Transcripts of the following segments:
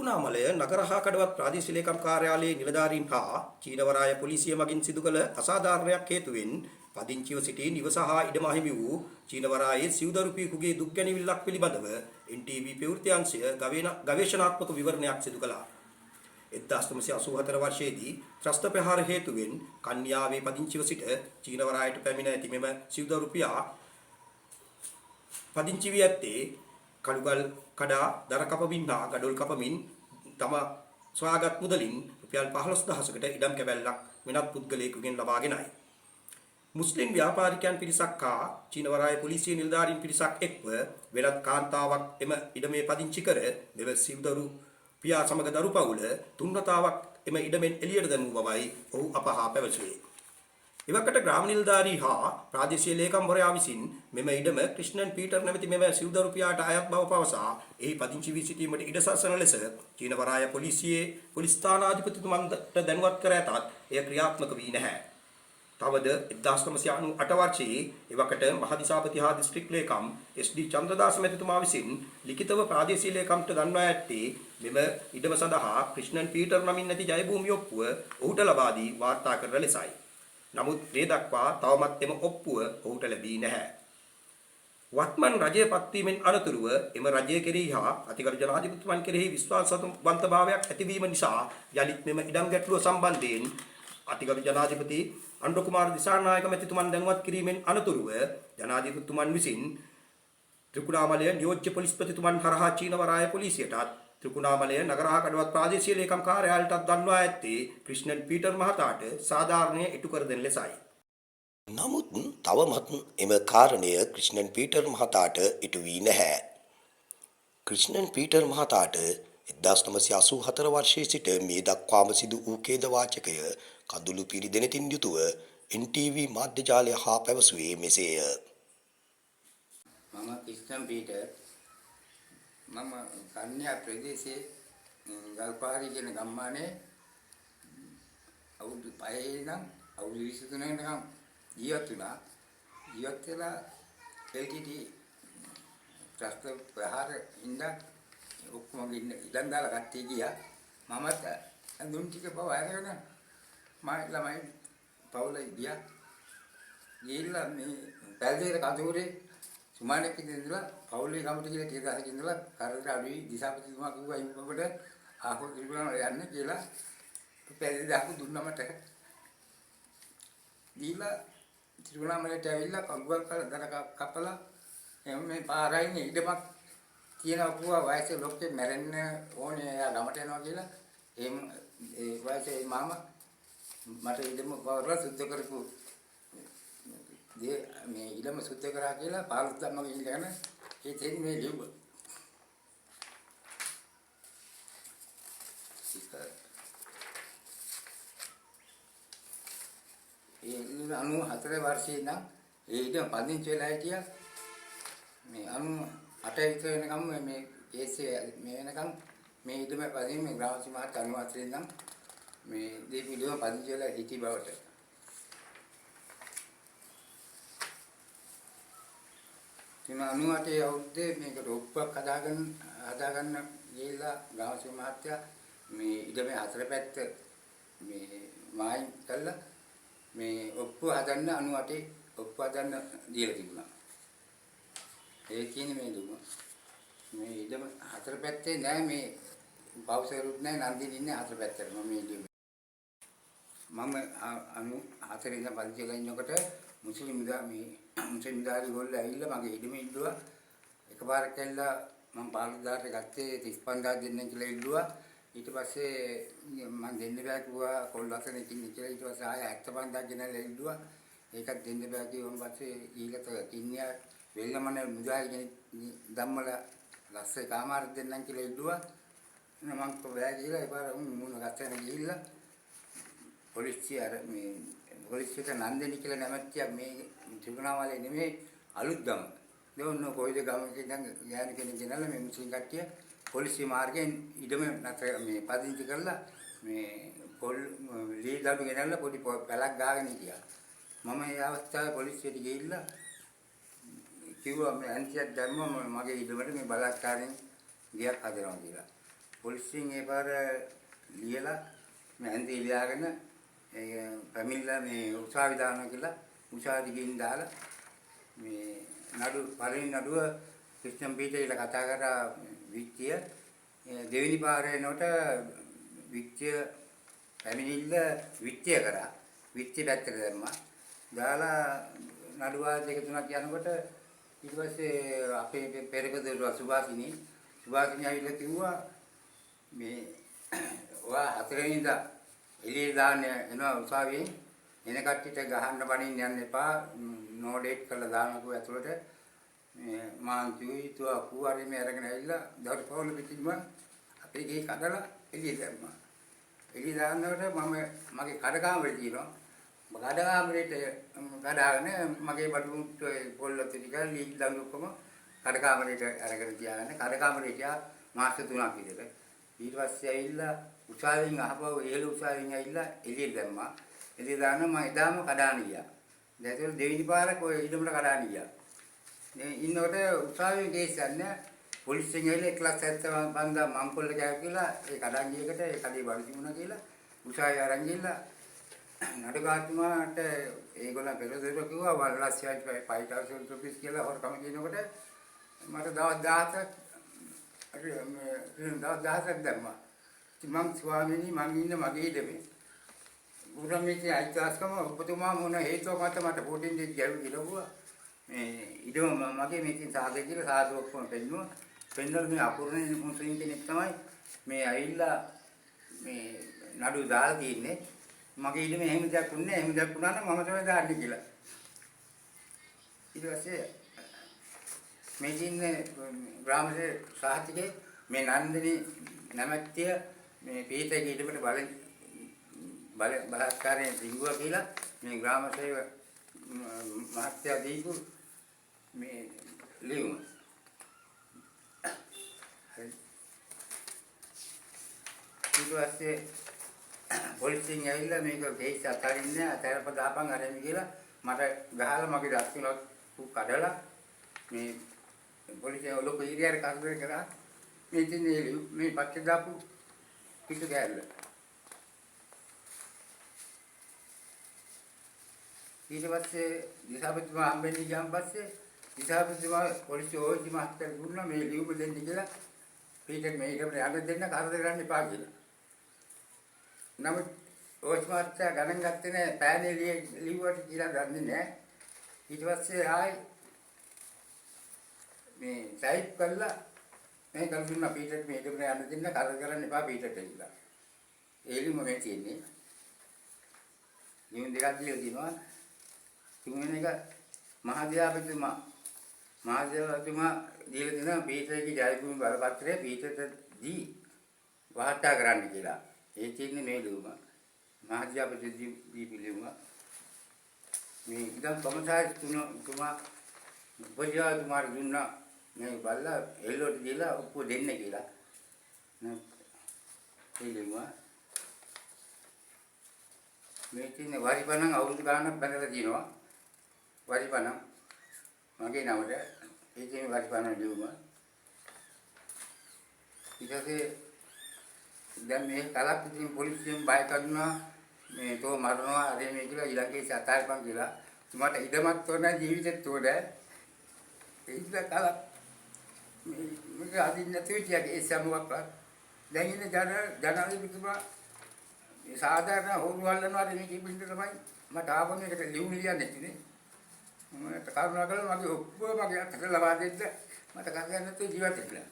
ත්‍රිකුණාමලය නගර හා කඩවත් ප්‍රාදේශීය ලේකම් කාර්යාලයේ නිලධාරීන් හා චීනවරාය පොලිසිය මගින් සිදු කළ අසාධාරණයක් හේතුවෙන් පදිංචිව සිටි නිවස හා ඉඩම අහිමි වූ චීනවරායේ සිව්දරුපියෙකුගේ දුක් ගැනවිල්ලක් පිළිබඳව NTV ප්‍රවෘත්ති අංශය ගවේෂණාත්මක විවරණයක් සිදු කළා. 1984 වර්ෂයේදී ත්‍රස්ත ප්‍රහාර හේතුවෙන් කන්‍යාවේ පදිංචිව සිට චීනවරායට පැමිණ ඇති මෙම සිව්දරුපියා පදිංචි වී ඇත්තේ කළුගල් කඩා දර කපමින් හා ගඩොල් කපමින් තම සොයාගත් මුදලින් රුපියල් 15000කට ඉඩම් කැබැල්ලක් වෙනත් පුද්ගලයෙකුගෙන් ලබාගෙනයි. මුස්ලිම් ව්‍යාපාරිකයන් පිරිසක් හා චීනවරාය පොලිසිය නිලධාරීන් පිරිසක් එක්ව වෙනත් කාන්තාවක් එම ඉඩමේ පදිංචි කර මෙම සිව්දරු පියා සමග දරු පවුල තුන්වතාවක් එම ඉඩමෙන් එළියට දැමූ බවයි ඔහු අපහා පැවසුවේ. එවකට ග්‍රාම නිලධාරී හා ප්‍රාදේශීය ලේකම්වරයා විසින් මෙම ඉඩම ක්‍රිෂ්ණන් පීටර් නැමැති මෙම සිව්දරුපියාට අයත් බව පවසා එහි පදිංචි වී සිටීමට ඉඩ සලසන ලෙස චීනවරාය පොලිසියේ පොලිස් ස්ථානාධිපතිතුමන්ට දැනුවත් කර ඇතත් එය ක්‍රියාත්මක වී නැහැ. තවද 1998 වර්ෂයේ එවකට මහදිසාපති හා දිස්ත්‍රික් ලේකම් SD චන්ද්‍රදාස මැතිතුමා විසින් ලිඛිතව ප්‍රාදේශීය ලේකම්ට දන්වා ඇත්තේ මෙම ඉඩම සඳහා ක්‍රිෂ්ණන් පීටර් නමින් ඇති ජයභූමි ඔප්පුව ඔහුට ලබා දී වාර්තා කරන ලෙසයි. නමුත් මේ දක්වා තවමත් එම ඔප්පුව ඔහුට ලැබී නැහැ. වත්මන් රජය පත්වීමෙන් අනතුරුව එම රජය කෙරෙහි හා අතිගරු ජනාධිපතිතුමන් කෙරෙහි විශ්වාසවන්තභාවයක් ඇතිවීම නිසා යලිත් මෙම ඉඩම් ගැටලුව සම්බන්ධයෙන් අතිගරු ජනාධිපති අනුර කුමාර දිසානායක මැතිතුමන් දැනුවත් කිරීමෙන් අනතුරුව ජනාධිපතිතුමන් විසින් ත්‍රිකුණාමලය නියෝජ්‍ය පොලිස්පතිතුමන් හරහා චීනවරාය පොලිසියටත් ත්‍රිකුණාමලය නගර හා කඩවත් ප්‍රාදේශීය ලේකම් කාර්යාලයටත් දන්වා ඇත්තේ ක්‍රිෂ්ණන් පීටර් මහතාට සාධාරණය ඉටු කර දෙන ලෙසයි. නමුත් තවමත් එම කාරණය ක්‍රිෂ්ණන් පීටර් මහතාට ඉටු වී නැහැ. ක්‍රිෂ්ණන් පීටර් මහතාට 1984 වර්ෂයේ සිට මේ දක්වාම සිදු වූ ඛේදවාචකය කඳුළු පිරිදෙනතින් යුතුව NTV මාධ්‍ය ජාලය හා පැවසුවේ මෙසේය. මම ක්‍රිෂ්ණන් පීටර් මම කන්‍යා ප්‍රදේශයේ ගල්පාරි කියන ගම්මානයේ අවුරුදු 5 ඉඳන් අවුරුදු 23 වෙනකම් ජීවත් වුණා. ජීවත් වෙලා LTT ත්‍රස්ත ප්‍රහාර ඉඳන් ඔක්කොම ඉඳන් දාලා කට්ටිය ගියා. මමත් දුම් ටික පව අරගෙන මම ළමයි පවුල ගියා. ගිහිල්ලා මේ පැල්දේර කඳුරේ සුමානෙක් ඉඳලා පවුලේ ගමට ගිහලා ටික දහසක ඉඳලා කරදර අඩුයි දිසාපතිතුමා කිව්වා ඉන්නකොට ආහොත් ඉරුණා යන්න කියලා පැල්දේ දාපු දුන්නමට දීලා ත්‍රිකුණාමලයට ඇවිල්ලා කඟුවක් කපලා එහම මේ පාරයිනේ ඉඩමක් තියෙන අපුවා වයසේ ලොක්කේ මැරෙන්න ඕනේ එයා ගමට යනවා කියලා ඒ වයසේ මාමා මට ඉඩම වරලා සුද්ධ කරපු මේ ඉඩම සුද්ධ කරා කියලා පාලුත් අම්මගේ ඉඳගෙන ඒ තෙන් මේ ලිව්වා. ඒ 94 වර්ෂයේ ඉඳන් ඒ ඉඩම පදිංචි වෙලා හිටියා. මේ 98 විතර වෙනකම් මේ කේසේ මේ වෙනකම් මේ ඉඩම පදිංචි මේ ග්‍රාම සීමාවට 94 ඉඳන් මේ දීපු ඉඩම පදිංචි වෙලා හිටි බවට තුන 98 අවුරුද්දේ මේකට ඔප්පුවක් හදාගන්න ගිහිල්ලා ගාමසි මහත්තයා මේ ඉඩමේ හතර පැත්ත මේ මායින් කළා මේ ඔප්පුව හදන්න 98 ඔප්පුව හදන්න දීලා තිබුණා. ඒ කියන්නේ මේ දුම මේ ඉඩම හතර පැත්තේ නෑ මේ බවුසරුත් නෑ නන්දිනි ඉන්නේ හතර පැත්තට මම මේ ඉඩම මම 94 ඉඳන් පදිංචිලා ඉන්නකොට මුස්ලිම් දාරි ගොල්ලෝ ඇවිල්ලා මගේ ඉඩම ඉල්ලුවා. එකපාරක් ඇවිල්ලා මම පාළුදාට ගත්තේ 35000 දෙන්න කියලා ඉල්ලුවා. ඊට පස්සේ මම දෙන්න බෑ කිව්වා කොල්ලසනේ ඉන්නේ කියලා. ඊට පස්සේ ආය 75000 ගෙනල්ලා ඉල්ලුවා. ඒකත් දෙන්න බෑ කිව්වන් පස්සේ ඊළඟට කින්නියා වෙල්ලමනේ මුදාගෙන ධම්මල ලස්සේ කාමාර දෙන්නම් කියලා ඉල්ලුවා. මම බෑ කියලා ඒපාර මුණ ගත්තන ගිහිල්ලා පොලිසිය අර මේ පොලිසියට නන්දිනි කියලා නැමැත්තියක් මේ ත්‍රිකුණාමලේ නෙමෙයි අලුත් ගම. දෙවොන්න කොයිද ගමක ඉඳන් ගෑනු කෙනෙක් ගෙනල්ලා මේ මුස්ලිම් කට්ටිය පොලිසිය මාර්ගයෙන් ඉඩම නැතර මේ පදිංචි කරලා මේ ලී දඩු ගෙනල්ලා පොඩි පැලක් ගාගෙන ගියා. මම ඒ අවස්ථාවේ පොලිසියට ගිහිල්ලා කිව්වා මේ ඇන්ටියක් දැම්මම මගේ ඉඩමට මේ බලාත්කාරයෙන් ගියක් හදනවා කියලා. පොලිසියෙන් ඒ පාර ලියලා මේ ඇන්දේ ලියාගෙන පැමිණිලා මේ උසාවි දානවා කියලා උසාවි ගිහින් දාලා මේ නඩු පළවෙනි නඩුව ක්‍රිස්තියන් පීඨයට කතා කරා විත්‍ය දෙවෙනි පාරේ නෝට විත්‍ය පැමිණිල්ල විත්‍ය කරා විත්‍ය පැත්තට දැම්මා දාලා නඩු වාර දෙක තුනක් යනකොට ඊට පස්සේ අපේ පෙරකදරුවා සුභාසිනී ඇවිල්ලා කිව්වා මේ ඔයා හතරවෙනිදා එළිය දාන්න එනවා උසාවියෙන් එන කට්ටියට ගහන්න බණින්න යන්න එපා නෝ ඩේට් කරලා දාන්නකෝ ඇතුළට මේ මාන්තුයි තුවක්කු හරි මේ අරගෙන ඇවිල්ලා දවස් පොල් පිටින්ම අපේ ගේ කඩලා එළිය දැම්මා එළිය දාන්නකොට මම මගේ කඩකාමරේ තියෙනවා කඩකාමරේට කඩාගෙන මගේ බඩුමුට්ට පොල්ල ටික ලීක් දාන්න ඔක්කොම කඩකාමරේට අරගෙන තියාගෙන කඩකාමරේ ගියා මාස 3ක් විතර ඊට පස්සේ ඇවිල්ලා උසාවියෙන් අහපුවා ඉහළ උසාවියෙන් ඇවිල්ලා එළිය දැම්මා එළිය දාන්න මම එදාම කඩාන ගියා දැන් ඒක දෙවෙනි පාරක් ඔය ඊටමට කඩාන ගියා මේ ඉන්නකොට උසාවියේ කේස් යන්නේ පොලිසියෙන් ඇවිල්ලා 175 මංකොල්ල ගෑව කියලා ඒ කඩන් ගියකට ඒ කඩේ බඩු තිබුණා කියලා උසාවිය අරන් ගිහලා නඩකාතුමාට ඒගොල්ලන් පෙරදෙර කිව්වා වල්ලාස්යයි 5000 රුපීස් කියලා හොරකම කියනකොට මට දවස් 17ක් දැම්මා. ඉතින් මං ස්වාමීනි මං ඉන්න මගේ ඉඩමේ. උරමේදී අයිතිවාසිකම ඔබතුමා මොන හේතුවක් මත මට පොටින් දෙක් ගැවි කිලුවා. මේ ඉඩම මගේ මේකෙන් සාදේ කියලා සාදු ඔක්කොම පෙන්නුවා. පෙන්නල මේ අපූර්ණේ මුස්ලිම් කෙනෙක් තමයි මේ ඇවිල්ලා මේ නඩු දාලා තින්නේ. මගේ ඉඩමේ එහෙම දෙයක් උන්නේ එහෙම දෙයක් වුණා නම් මම තමයි දාන්නේ කියලා. ඊට පස්සේ මේ දින්නේ ග්‍රාමසේ සාහිත්‍යයේ මේ නන්දිනී නැමැත්තිය මේ පීඨයේ ඉඩමට බලහත්කාරයෙන් දිගුවා කියලා මේ ග්‍රාමසේ මහත්ය දීපු මේ ලියුම. ඊට පස්සේ පොලිසියෙන් ඇවිල්ලා මේක කේස් අතාරින්නේ අතාරප දාපන් අරගෙන කියලා මට ගහලා මගේ දත් තුනක් කඩලා මේ පොලිසිය ලොකු ඉරියාර කරදර කරා මේ ඉතින් මේ පච්ච දාපු පිටු ගෑල්ල ඊට පස්සේ දිසාපතිතුමා හම්බෙන්න ගියාන් පස්සේ දිසාපතිතුමා පොලිසිය ඕජි මාස්ටර් දුන්නා මේ ලියුම දෙන්න කියලා පීටර් මේ ඉරට යන්න දෙන්න කරදර කරන්න එපා කියලා. නමුත් ඕජි මාස්ටර් ගණන් ගත්තේ නැහැ පෑනේ ලියුවට කියලා දන්නේ නැහැ. ඊට පස්සේ ආයි මේ ටයිප් කරලා මේ කල්පිනා පීටර් මේ ඉරට යන්න දෙන්න කරදර කරන්න එපා පීටර්ට කියලා. ඒ ලියුම මේ තියෙන්නේ. ලියුම් දෙකක් දීලා තිනවා. තුන්වෙනි එක මහාධ්‍යාපතිතුමා දීලා දෙන පීටර්ගේ ජයභූමි බලපත්‍රය පීටර්ට දී වාර්තා කරන්න කියලා. ඒ තියෙන්නේ මේ ලියුම. මහාධ්‍යාපති දීපු ලියුම. මේ ඉතින් කොමසාර් තුමා උපජාතුමාට දුන්නා මේ බල්ලා එල්ලෝට දීලා ඔප්පුව දෙන්න කියලා. ඒ ලියුම මේ තියෙන්නේ වරිපණන් අවුරුදු ගානක් බඳලා දිනවා. වරිපණන් මගේ නමට ඒ තියෙන වරිපණන් ලියුම. ඊටසේ දැන් මේ කලක් ඉතින් පොලිසියෙන් බය කරනවා මේ තෝ මරනවා අර මේ කියලා ඊළඟේ සතාරපන් කියලා. මට ඉඩමක් තෝරන ජීවිතෙත් තෝරන. ඒක කලක් මේක අදින්න නැතුව ඒ සමුවක් දැන් ඉන්නේ ජනාධිපතිතුමා මේ සාධාරණ හොරු වල්ලනවා මේ කිපින්ද තමයි මට ආවම එකට ලියුම් ලියන්නේ ඉතින් මම කරුණාකරලා මගේ ඔක්කොම මගේ අතට ලබා දෙන්න මට කරගන්න නැතුව ජීවත් වෙන්න.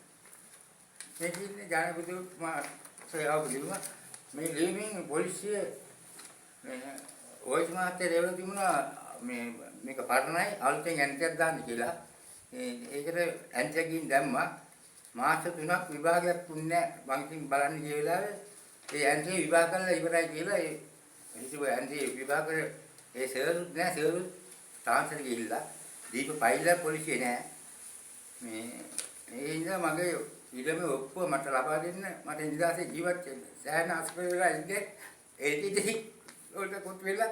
මේ කියන්නේ ජනාධිපතිතුමා සේවාව දිනුවා මේ ලියුමින් පොලිසිය මේ ඔයස් මාත්‍ය රේවල තිබුණා මේක පරණයි අලුතෙන් ඇන්ටියක් දාන්න කියලා. ඒකට ඇන්ටියකින් දැම්මා මාස 3ක් විභාගයක් තුන්නේ වංකින් බලන්න ගිය වෙලාවේ ඒ ඇන්ටි විභාග කරලා ඉවරයි කියලා ඒ හිතුව ඇන්ටි විභාග ඒ සර් තාන්සර් ගිහිල්ලා දීප පයිලා පොලිසිය නෑ මේ ඒ ඉඳලා මගේ ඉඩම ඔක්කොම මට ලබා දෙන්න මට ඉඳාසේ ජීවත් වෙන්න සෑහෙන අස්පෙ වෙලා ඉන්නේ එල්ටිටි වලට කොට වෙලා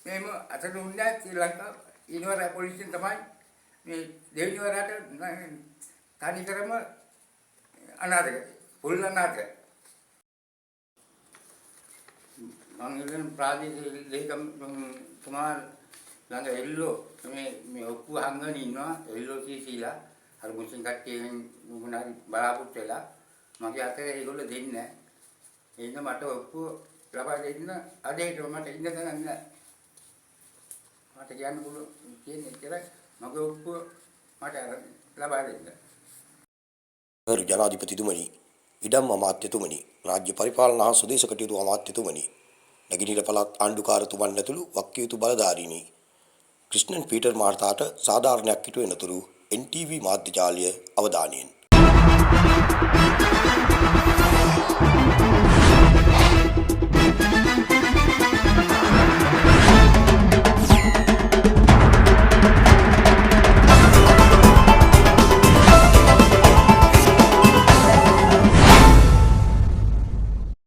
මේම අතට උන්නේ ශ්‍රී ලංකා ඉනවර පොලිසියෙන් තමයි මේ දෙවිවරට තනි කරම අනාථ කරේ පුල්ලනට මම ඉතින් ප්‍රාදේශීය ලේකම් තුමා ළඟ එල්ලෝ මේ ඔක්කොම හංගගෙන ඉන්නවා එල්ලෝ සීසීලා අර මුස්ලිම් කට්ටියෙන් මොනාරි බලාපොරොත්තු වෙලා මගේ අතේ ඒගොල්ලෝ දෙන්නේ නැහැ. එහෙනම් මට ඔක්කොම ලබා දෙන්න අදේට මට ඉන්න තැනක් නැහැ. මට කියන්න පුළුවන් කියන්නේ ඉතරයි මගේ ඔක්කොම මට ලබා දෙන්න. ගරු ජනාධිපතිතුමනි, ඉඩම් අමාත්‍යතුමනි, රාජ්‍ය පරිපාලන හා ස්වදේශ කටයුතු අමාත්‍යතුමනි, නැගෙනහිර පළාත් ආණ්ඩුකාරතුමන් ඇතුළු වක්කියුතු බලධාරීනි, ක්‍රිස්නන් පීටර් මහතාට සාධාරණයක් ඉටු වෙනතුරු NTV මාධ්‍ය ජාලය අවධානයෙන්